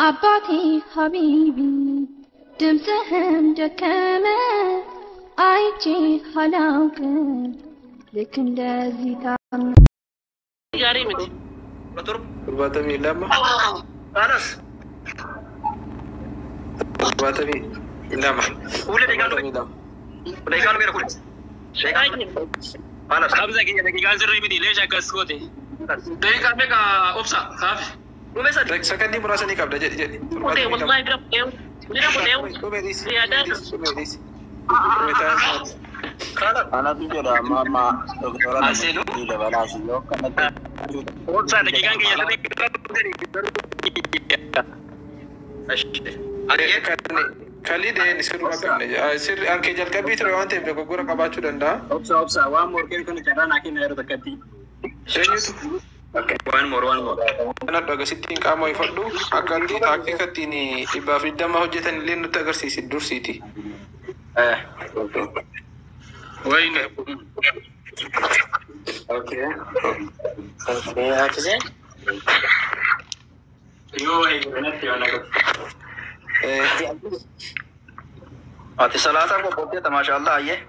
አባቴ ሀቢቢ ድምፅህም ደከመ አይቼ አላውቅም ልክ እንደዚህ ታም ጋሪ ምን ቁርባተሚ ለማ አናስ ቁርባተሚ ለማ ሁሌ ደጋሎ ደጋሎ ገረ ሁሌ ደጋሎ አናስ አብዛ ደጋሎ ዝሪ ቢዲ ለሻ ከስኮቴ ደጋ በቃ ኦፕሳ ካፍ ومسا سكندي مراسني قبل جد والله يضرب أنا بيجي ماما دكتورة بيجي بلاسيو kali deh disuruh makan aja. Sir angke jal kabit rawan teh begogora kabacu danda. Opsa, wah mau kiri kan cara nak ini harus dekati. Okay. One more. Anak baga sitting kamu ifaddu akan di taktikat ini iba fidda ma hujjatan lin tagarsi sidur siti. وين Okay. Aja. Yo, nanti anak. Ati salata ko bote tamasha Allah aye.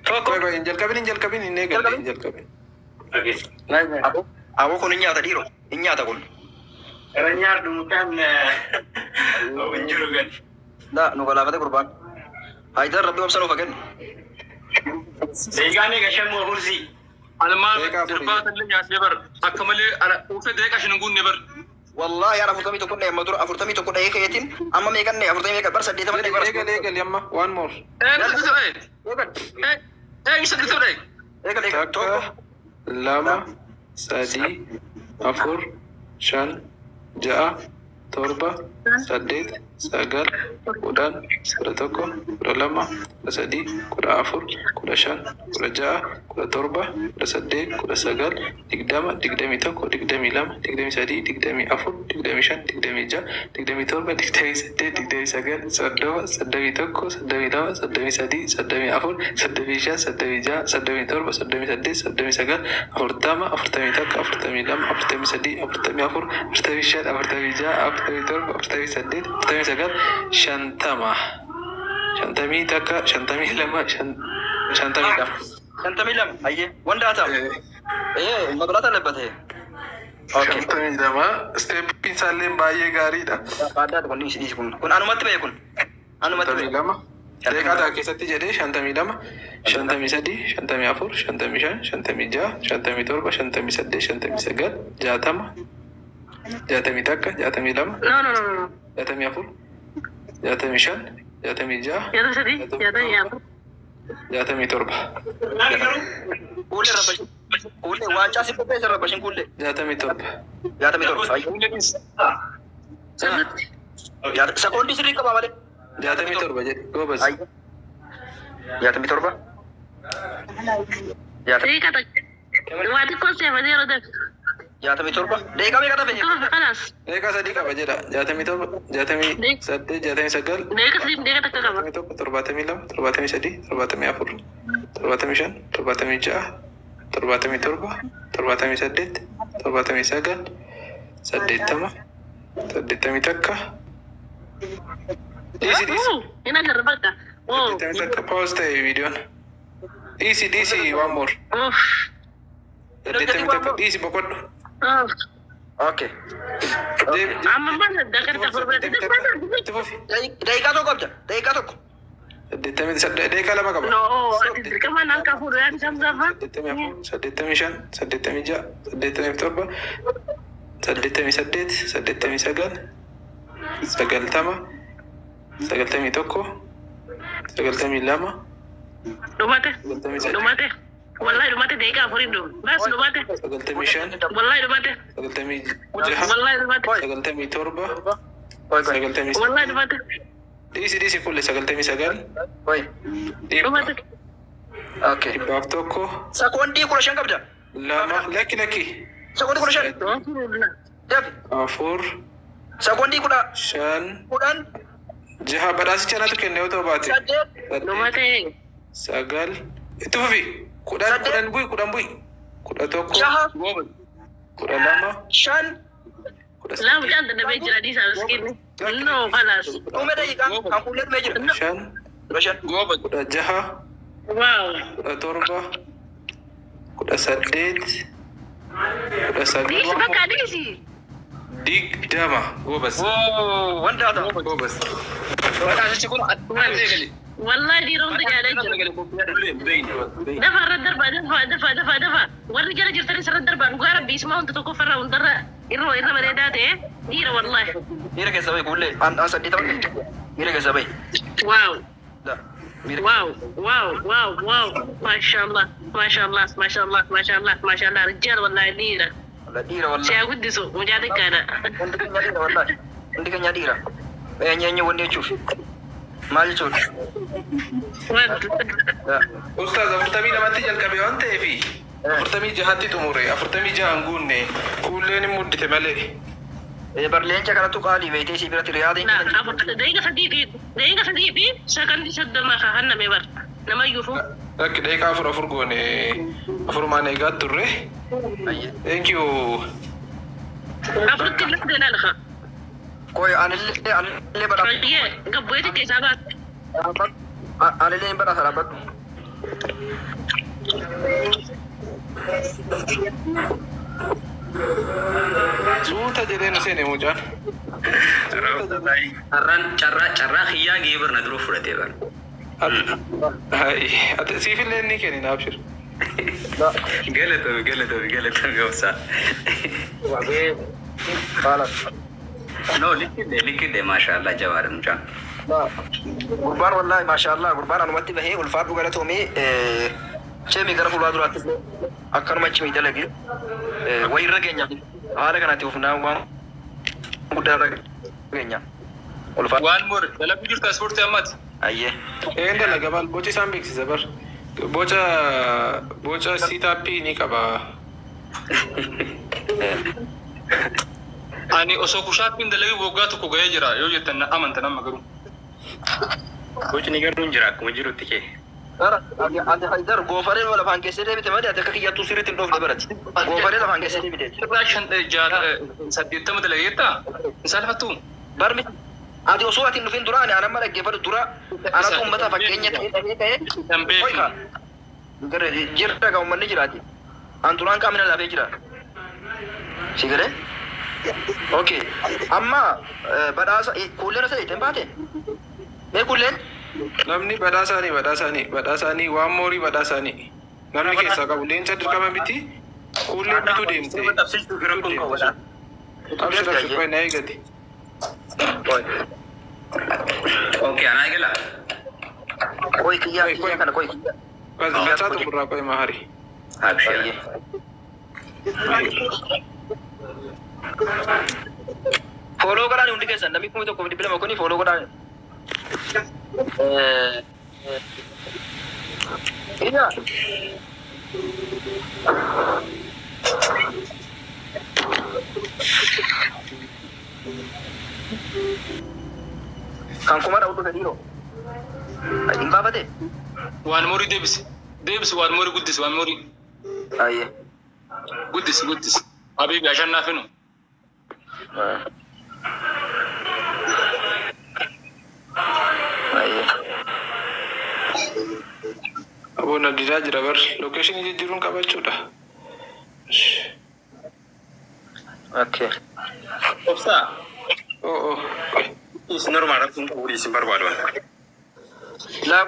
Kau injal kabin ini injal kabin. Okay. Aku kun nyata diro, nyata kun. Nyata dumukan menjurukan. Dah, nu kalau kata kurban. Haidar Rabbi Absalo bagian. Segani kasih mau kursi. Alman terbatas lagi sebar. Akamale ada usaha dia kasih nunggu never. Wallah ya aku kami tukun motor, aku kami tukun kayatin. Amma mekan nih, aku kami bar sedih teman teman. Legal yamma, one more. Bisa diturut. Legal. Lama, sadi, afur, shan, ja'a, torba, saddeet, sagal, kudhan, kudha tokko, kudha lama, kudha sadi, kudha afur, kudha shan, kudha ja'a, kudha torba, kudha saddeet, kudha sagal, digdama, digdami tokko, digdami lama, digdami sadi, digdami afur, digdami shan, digdami ja'a, digdami torba, digdami saddeet, digdami sagal, soddoma, soddomi tokko, soddomi lama, soddomi sadi, soddomi afur, soddomi shan, soddomi ja'a, soddomi torba, soddomi saddeet, soddomi sagal, afurtama, afurtami tokko, afurtami lama, afurtami sadi, afurtami afur, afurtami shan, afurtami ja'a, afurtami torba, afurtami saddeet, afurtami sagal, shantama. Shantami takka, shantami lama, shantami lama. Shantami lama, aye. One data. Mabrata lebat he. Okay. Shantami lama. Step pinsalim baye gari dah. Ada tu kun anumat be kun. Anumat be. Shantami lama. Dekha dah kisah jadi shantami lama, shantami sadi, shantami afur, shantami shan, shantami ja'a, shantami torba, shantami saddeet, shantami sagal, jaatama. Jaatami takka, jaatami lama. No. Jaatami afur, jaatami shan, jaatami ja'a. Jatuh sedih, jatuh ya. Jaatami torba. Kulle rabash. Kulle wacha si pepe rabashin kulle. Jaatami torba. Jaatami torba. Ya sekondi siri ka bawale. Jaatami torba jadi gobas. Jaatami torba. Jadi kata, waktu kau siapa dia ada? Jaatami torba. Deka me kata be. Kalas. Dekha sadi ka bajeda. Jaatami torba, jaatami saddeet, jaatami sagal. Dia kata kau apa? Torbatami lama, torbatami sadi, torbatami afur, torbatami shan, torbatami ja'a, torbatami torba, torbatami saddeet, torbatami sagal, saddeettama, saddeettami takka. Isi. Ini ada rebecca. Oh. Saddeettami takka pause ta'e videoon. Isi one more. Saddeettami takka isi boqodhu. Okay. Amma mana dah kata berbeza. Deka tokko abja. Deka tokko. Dekha lama qaba. No, kemana angka furan jam berapa? Saddeettami shan, saddeettami ja'a, saddeettami torba, saddeettami saddeet, saddeettami sagal, sagaltama, sagaltami tokko, sagaltami lama, Lumate. sagaltami saddeet, Lumate. Wallahi lumate deka furin dong. Bas lumate. sagaltami shan, Wallahi lumate. sagaltami ja'a, Wallahi lumate. sagaltami torba, Oi. sagaltami Wallahi lumate. isi kulle sagaltami sagal, Oi. Lumate. Okay. dhibbaaf tokko, Sekondi kula shan kabja. lama, lakki, Sekondi kula shan. Dab. afur, Sekondi kula shan, kudan. jaha badhaasicha natu kenne yoo ta'u baate. Saddeet. Lumate. Sagal, itti fufi. Kudhan bui. Kudha tokko, Jaha. kudha lama, Shan. لا مش عندنا بيجي حديث على مسكين انه خلاص قوم دقيقة كان كلنا مجرى شن رشان كده جها واو كده تربة كده سديد كده ديسي سديد بقى ديسي ديك داما هو بس اوه وانت هذا هو بس والله دي روضة عليك دفع الدربة دفع والرجال جرتني سر الدربة مقارب بيسمعوا انت تكون فرا وندرة إرو مديدات ايه ديرة والله ميرا كسبي قول لي انا سديت ميرا كسبي واو لا واو ما شاء الله رجال والله ديرة لا ديرة والله شيء قدسوا مجادك أنا عندك ديرة والله عندك ديرة يعني وين تشوف ما تشوف أستاذ أفرتمي لما تيجي الكبيرة في أفرتمي جهاتي تموري أفرتمي جهانقوني كلنا مدة ملء برلين شكرا تقالي بيتي سيبرة رياضي لا دقيقة صديقي سكن شد ما خهنا مبر نما يوفو لكن دقيقة أفر قوني أفر ما نيجات تره thank you أفرد كل حد لها كوي أنا اللي برا رجيه قبويتك كيسابات أنا اللي برا سرابت suuta jedhee nu seene mucaan. Carraa xiyyaa geebar na dura fudhatee bara. Siifillee inni kenni naaf jiru. Galatoomi obsaa. No likkidde maashaallah jawaadha mucaan. Gurbaan wallahi maashaallah gurbaan anumatti bahee ulfaadhu galatoomee ceemii gara fuulaa duraatti akkanuma cimii dalagi wayirra keenya haala kanatti ufnaa waan guddaa irra keenya ulfaadhu. Waan mur dalagu jirta ispoortii ammati. Ayyee. Dalaga baal boca isaan beeksisa bar. Boca siitaappii ni qaba. Ani osoo kushaappiin dalagi waggaa tokko ga'ee jira yoo jettan amantan amma garuu. Bocni garuu hin jira akkuma jirutti kee. Ati haydar goofaree lafaan keessee deebite malee ati akka kiyyattuu sirriitti hin dhoofne barati. Goofaree lafaan keessee deebite. Irraa 80 dalageetta isaan fattu. Barmi ati osoo ati hin dhufin dura ani anamma dhaggeeffadhu dura anatu uummata fakkeenya ta'ee gara jirta ga uummanni jiraati. An duraan qaamina laafee jira. Sigaree? Okay. Amma badhaasa kuuleen asii ittiin baate? Mee kuuleen? Namni badhaasaanii waan moorii badhaasaanii. Namni keessaa qabu leenca dirqama miti. Kuuleen bituu deemte. Abshir qoy na eegate. Okay, anaa eegala. Qoy kiyyaa kana qoy. Qazzachaa xumurraa qoy mahari. Abshir. Follow godhaan hundi keessan namni kuma tokko dhibba lama kuni follow godhaan. Iya. Kan kuma da utu da diro. In baba de. Waan moorii deebisi waan moorii guddisi waan moorii. Ayye. Guddisi. Habibi ashannaa finu. Abona didaa jira bar location jijjiiruun qabachuudha. Okay. Obsaa. Oh. Isin normaal rakkuun qabu isin barbaadu. La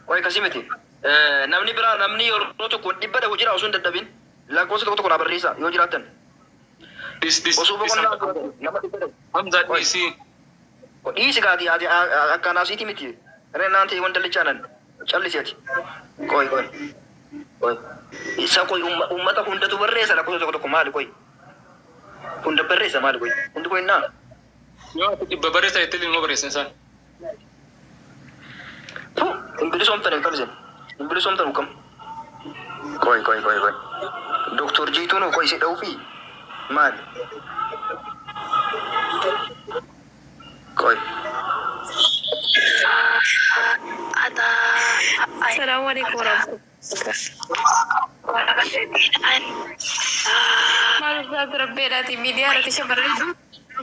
qoy kasimiti. Namni biraa namni yeroo tokko dhibba da hojii osoo hin dadhabin lakkoofsa tokko na barreessa yoo jiraatan. Osoo boqonnaa nama dhibba da. Hamza dhiisi. Dhiisi gaati akkaan asiiti miti. Reenaan ta'e wanta lichaanan calliseeti. Qoy. Isa qoy uummata hundatu barreessa lakkoofsa tokko maali qoy. Hunda barreessa maali qoy. Hundi qoy naa. Yoo dhibba barreessa itti ilmoo barreessa isaan. Imbilisomtan hin kalisen. Imbilisomtan hukam. Qoy. Doktor Jiituun qoy si dhawufi maali. Qoy. Assalamualaikum warahmatullahi wabarakatuh. Malu saya berbeda di media, nanti saya berdua.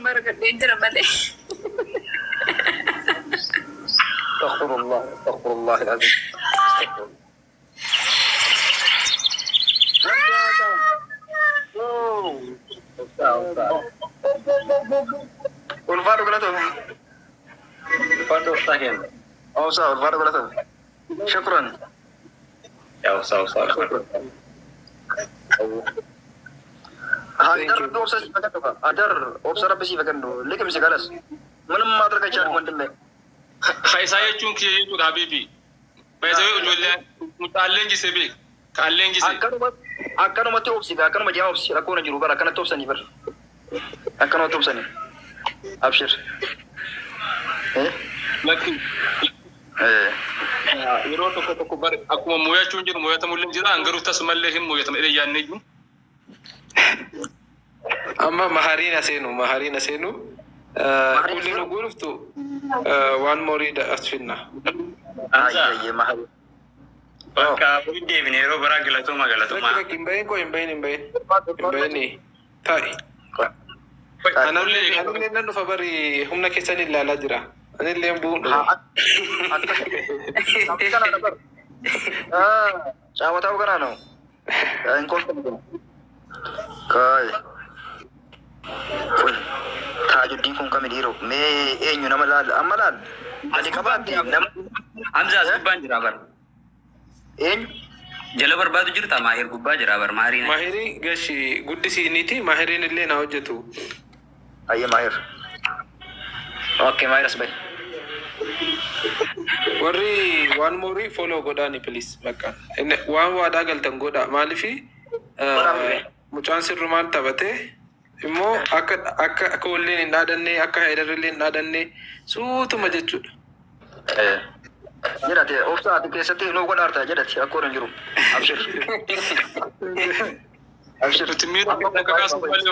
بركة دينجر مالي. استغفر الله العظيم. والفارق لا تفهم. الفاتو ساكن. أو صار الفارق لا تفهم. شكرا. يا وصل. هادر أوبسا فكرنا. هادر أوبسا ربي سي فكرنا. لكن مش خلاص. من ما أدرك أشياء من دمه. خيسايا چون كي يجو حبيبي بيزوي وجوله متعلن جي سبي كالن جي سي أكانو متى أوبسي أكانو مجا أوبسي أكون جروبا أكانو توبسني بر أكانو توبسني أبشر لكن يرو تو كبر أكو مويا چون جرو مويا تمولن جرا أنغرو تسملهم مويا تم إلى يانيجو أما مهارين سينو كل نقول فتو وان موريد أسفلنا. أيه مهاري. Bakka budi binero bara galatuma. Imbain ni. Tai. Anillee nannu fabari humna keessan ilaalaa jira. Anillee bu'uun. Sama tahu kan anu? Engkau kai. Tajuddin kun kami diro. Me enyu nama lal amalan. Adi kaban nam. Hamza subban jira bar. Enyu. Jala barbadu jirta mahir gubba jira bar mahiri. Mahiri gashi guddisi niti mahirin illee na hojjetu. Ayya mahir. Okay mahir asbay. Warri waan moorii follow godhaani please bakka. Waan waadaa galtan godha maalifi mucaan sirrumaan taphatee immoo akka walleen hin dhaadanne akka haydarrillee hin dhaadanne suutuma jechuudha. Jedhate obsa ati keessatti nu godhaarta jedhati akka oran jiru. Abshir. Abshir. Timira akka kaasu wali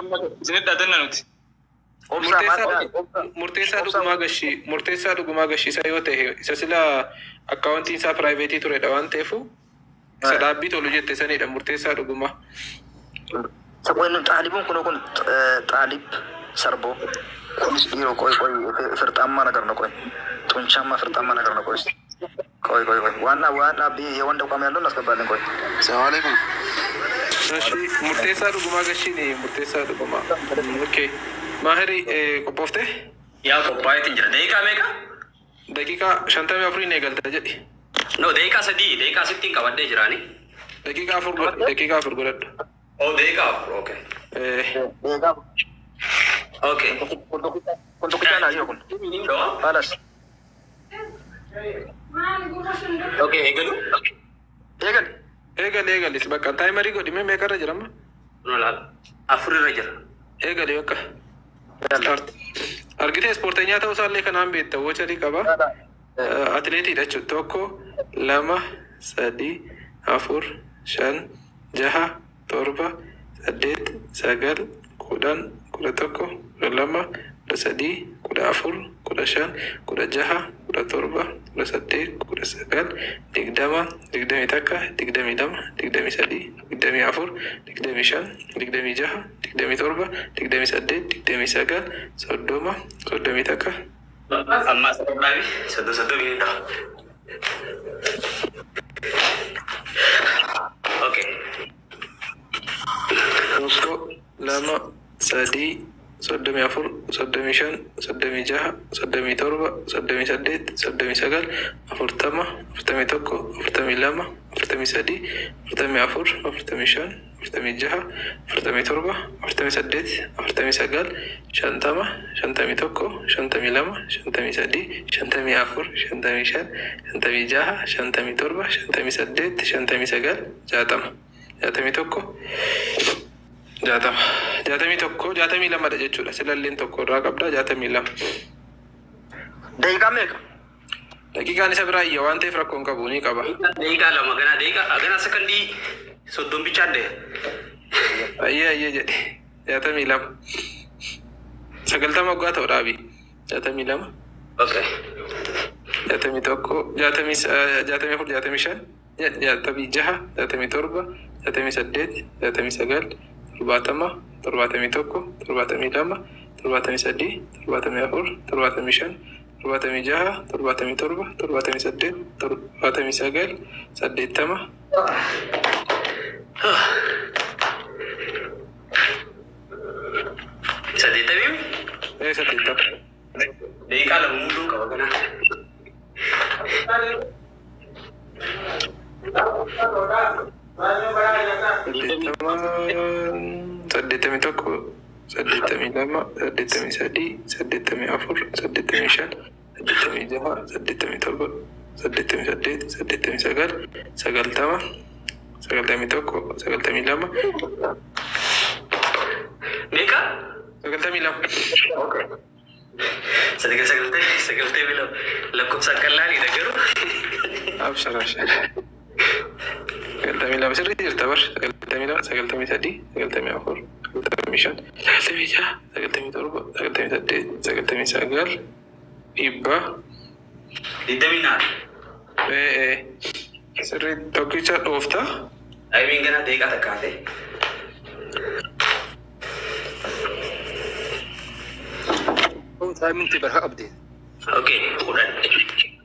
isin dhaadanna nuti. Murteessaa dhugumaa gashiisa yoo ta'e isa sila akkaawuntiin isaa piraayiveetii turedha waan ta'eefu isa dhaabbii tolu jette sanidha murteessaa dhugumaa. Saboonni xaalibuun kun xaalib sarbo kunis dhiiroo qoy firxammaa nagarna qoy xunchammaa firxammaa nagarna qoy waanna biyya wanda qaamee alloon as gabbaaleen qoy. Assalamu alaikum. Murteessaa dhugumaa gashiini murteessaa dhugumaa. Okay. Mahiri qophoofte? Yaa qophaa'eetiin jira. Daqiiqaa meeqa? Daqiiqaa 54 eegalta jedhi. No, daqiiqaa 3 daqiiqaa 6 qabadhee jiraani. Daqiiqaa 4 godhadhu. Oh, daqiiqaa 4 okay. Okay. Kun tokkicha naa kun. Balas. Okay, eegalu. Eegalis bakka taayimarii godhime meeqarra jirama? No laal. 4 irra jira. Eegali bakka. Start. Argite ispoorteenyaa ta'uu isaallee kanaan beekta wocharii qaba. Atileetiidha jechuudha. Tokko, lama, sadii, afur, shan, jaha, torba, saddeet, sagal, kudhan, kudha tokko, kudha lama, kudha sadii, kudha afur, kudha shan, kudha jaha, kudha torba, kudha saddeet, kudha sagal, 20, 21, 22, 23, 24, 25, 26, 27, 28, 29, 30, 31. Amma sababi satu ini dah. Okay. Tokko, lama, sadii, 34, 35, 36, 37, 38, 39, 40, 41, 42, 43, 44, 45, 46, 47, 48, 49, 50, 51, 52, 53, 54, 55, 56, 57, 58, 59, 60. 62 dha jechuudha. Silalleen tokko irraa qabda 62. Daqiiqaa meeqa? Daqiiqaan isa biraa iyya waan ta'eef rakkoon qabu ni qaba. Daqiiqaa lama gana sekondii 30 bichaadde. Ayyee jedhe 62. 90 waggaa ta'u dhaabi 62. Okay. 61, 64, 65, 66, 67, 68, 69, 70, 71, 72, torbaatamii sadii, torbaatamii afur, torbaatamii shan, torbaatamii jaha, torbaatamii torba, torbaatamii saddeet, torbaatamii sagal, 80. Saddeettamii? 80. Daqiiqaa lama muduu qaba kana. 92 lakkoofsa qal'aanii dhagaru. Abshar. 92 sirrii jirta bar. 92, 93, 94, 95, 96, 97, 98, 99 dhibba. Diddaminaa. Sirrii tokkicha dhoofta. Ayibiin gana daqiiqaa takkaate. Minti barha abdi. Okay, kudhan.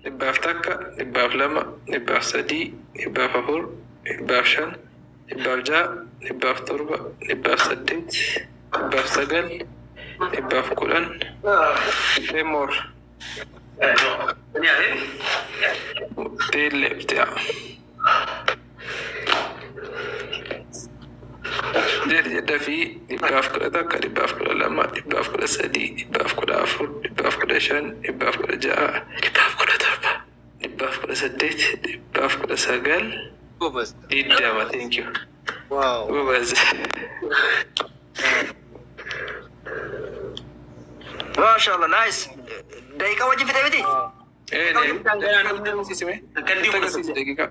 Dhibbaaf takka, dhibbaaf lama, dhibbaaf sadii, dhibbaaf afur, dhibbaaf shan, dhibbaaf jaha, dhibbaaf torba, dhibbaaf saddeet, dhibbaaf sagal, dhibbaaf kudhan. More. They left, yeah. Jedha fi dhibbaaf kudha takka, dhibbaaf kudha lama, dhibbaaf kudha sadii, dhibbaaf kudha afur, dhibbaaf kudha shan, dhibbaaf kudha jaha, dhibbaaf kudha torba, dhibbaaf kudha saddeet, dhibbaaf kudha sagal. Diddama, thank you. Wow. Gubaz. MashaAllah, nice. Daqiiqa wajjin fixee miti? Daqiiqa.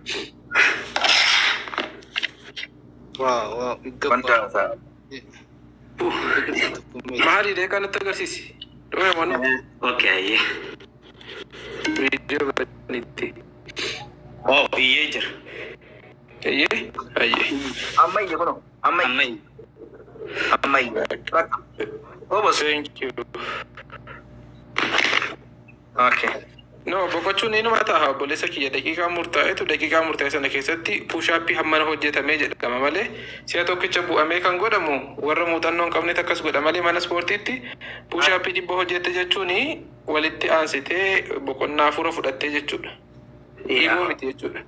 Wow. Mahali daqiiqa nutti agarsiisi. Dhooya manu. Okay. Viidiyoo banitti. Oh, iyyee jira. Ayyee. Ammayya kuno. Ammayya. Thank you. Okay. No, boqochuun inuma ta'a obboleessa kiyya daqiiqaa murtaa'e sana keessatti puushaappii hammana hojjetamee jedhama malee si'a tokkicha bu'amee kan godhamu warra muuxannoo hin qabnetu akkas godha malee mana ispoortiitti puushaappii 100 hojjette jechuun walitti aansitee boqonnaa 4 fudhattee jechuudha. Dhiibuu miti jechuudha.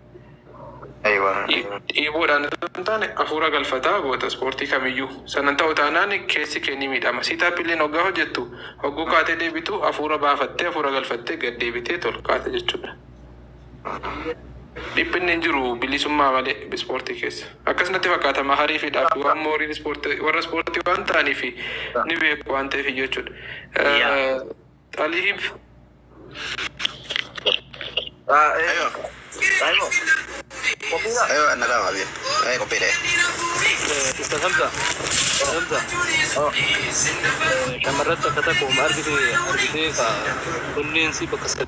Dhiibuudhaan hin taane hafuura galfataa goota ispoortii kamiyyuu sanan ta'u taanaan keessi kee ni miidhama. Siitaappiilleen hoggaa hojjettu hogguu kaatee deebitu hafuura baafattee hafuura galfattee gad deebitee tol kaate jechuudha. Dhiphinni hin jiru bilisummaa malee ispoortii keessa. Akkasumatti fakkaata maharii fi dhaabbii waan mooriin warra ispoortii waan ta'aniif ni beeku waan ta'eef jechuudha. Xaliib. ايوه انا لا ابي اي كوبي ليه استاذ حمزه كان مرات فتاك وما ارجتي كلين سي بكسر